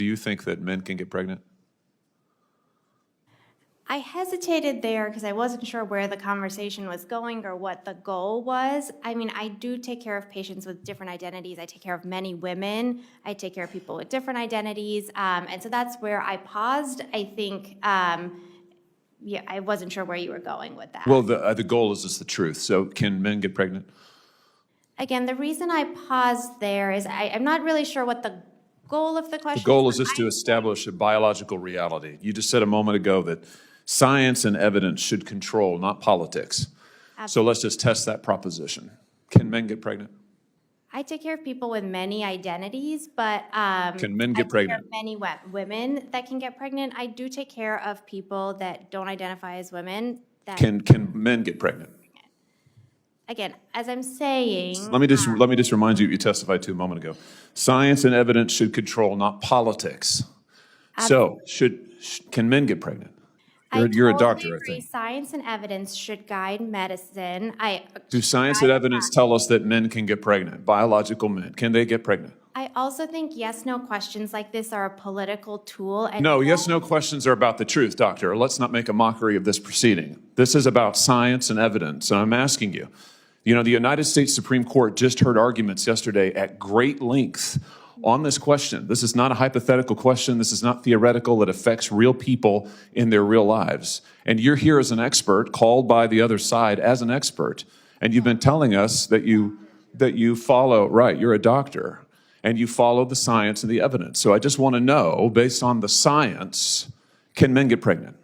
Do you think that men can get pregnant? I hesitated there because I wasn't sure where the conversation was going or what the goal was. I mean, I do take care of patients with different identities. I take care of many women. I take care of people with different identities. And so that's where I paused. I think, yeah, I wasn't sure where you were going with that. Well, the goal is the truth. So can men get pregnant? Again, the reason I paused there is I'm not really sure what the goal of the question The goal is but just to establish a biological reality. You just said a moment ago that science and evidence should control, not politics. So let's just test that proposition. Can men get pregnant? I take care of people with many identities, but Can men I get take care pregnant? of many women that can get pregnant. I do take care of people that don't identify as women. That Can men get pregnant? again, as I'm saying, Let me just remind you what you testified to a moment ago. Science and evidence should control, not politics. So can men get pregnant? You're a totally doctor, I agree. think. Science and evidence should guide medicine. Do science and evidence tell us that men can get pregnant? Biological men, can they get pregnant? I also think yes/no questions like this are a political tool. And No, yes/no questions are about the truth, doctor. Let's not make a mockery of this proceeding. This is about science and evidence, and I'm asking you. You know, the United States Supreme Court just heard arguments yesterday at great length on this question. This is not a hypothetical question. This is not theoretical. It affects real people in their real lives. And you're here as an expert, called by the other side as an expert, and you've been telling us that you follow, right, you're a doctor, and you follow the science and the evidence. So I just want to know, based on the science, can men get pregnant?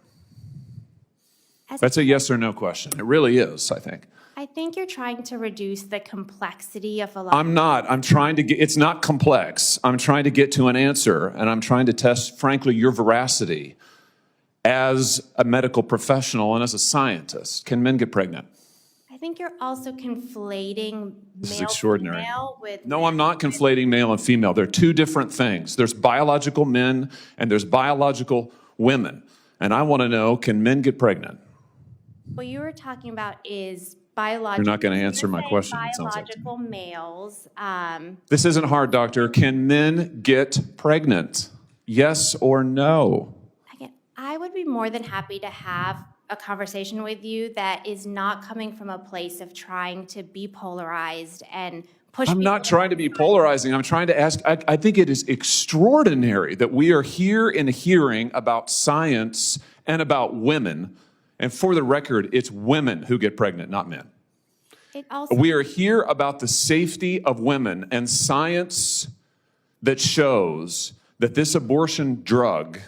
That's a yes or no question. It really is, I think. I think you're trying to reduce the complexity of a lot. I'm not. I'm trying to get, it's not complex. I'm trying to get to an answer, and I'm trying to test, frankly, your veracity as a medical professional and as a scientist. Can men get pregnant? I think you're also conflating This is male extraordinary. female with No, I'm not conflating male and female. They're two different things. There's biological men and there's biological women. And I want to know, can men get pregnant? what you were talking about is biological. You're not going to answer my saying question, it sounds like to me. biological males. This isn't hard, doctor. Can men get pregnant? Yes or no? Again, I would be more than happy to have a conversation with you that is not coming from a place of trying to be polarized and push. I'm not trying to be polarizing. I'm trying to ask, I think it is extraordinary that we are here in a hearing about science and about women. And for the record, it's women who get pregnant, not men. It also, We are here about the safety of women and science that shows that this abortion drug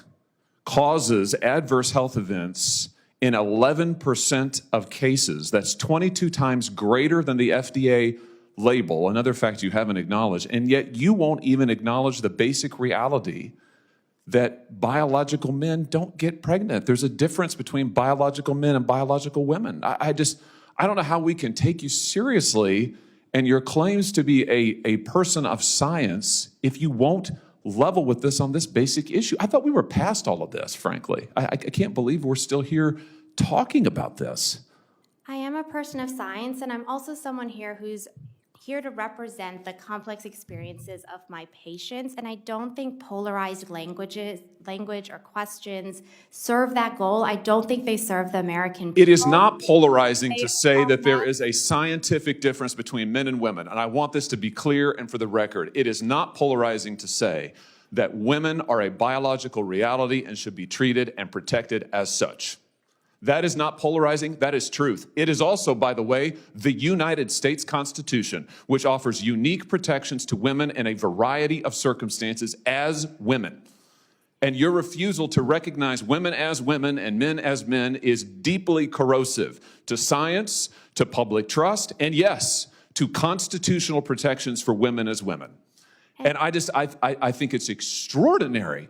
causes adverse health events in 11% of cases. That's 22 times greater than the FDA label, another fact you haven't acknowledged, and yet you won't even acknowledge the basic reality that biological men don't get pregnant. There's a difference between biological men and biological women. I don't know how we can take you seriously and your claims to be a person of science if you won't level with this on this basic issue. I thought we were past all of this, frankly. I can't believe we're still here talking about this. I am a person of science, and I'm also someone here who's here to represent the complex experiences of my patients, and I don't think polarized language or questions serve that goal. I don't think they serve the American people. It is not polarizing to say that there is a scientific difference between men and women, and I want this to be clear and for the record. It is not polarizing to say that women are a biological reality and should be treated and protected as such. That is not polarizing, that is truth. It is also, by the way, the United States Constitution, which offers unique protections to women in a variety of circumstances as women. And your refusal to recognize women as women and men as men is deeply corrosive to science, to public trust, and yes, to constitutional protections for women as women. And I think it's extraordinary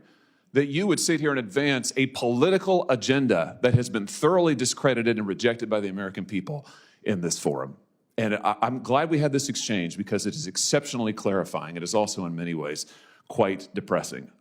that you would sit here and advance a political agenda that has been thoroughly discredited and rejected by the American people in this forum. And I'm glad we had this exchange because it is exceptionally clarifying. It is also in many ways quite depressing.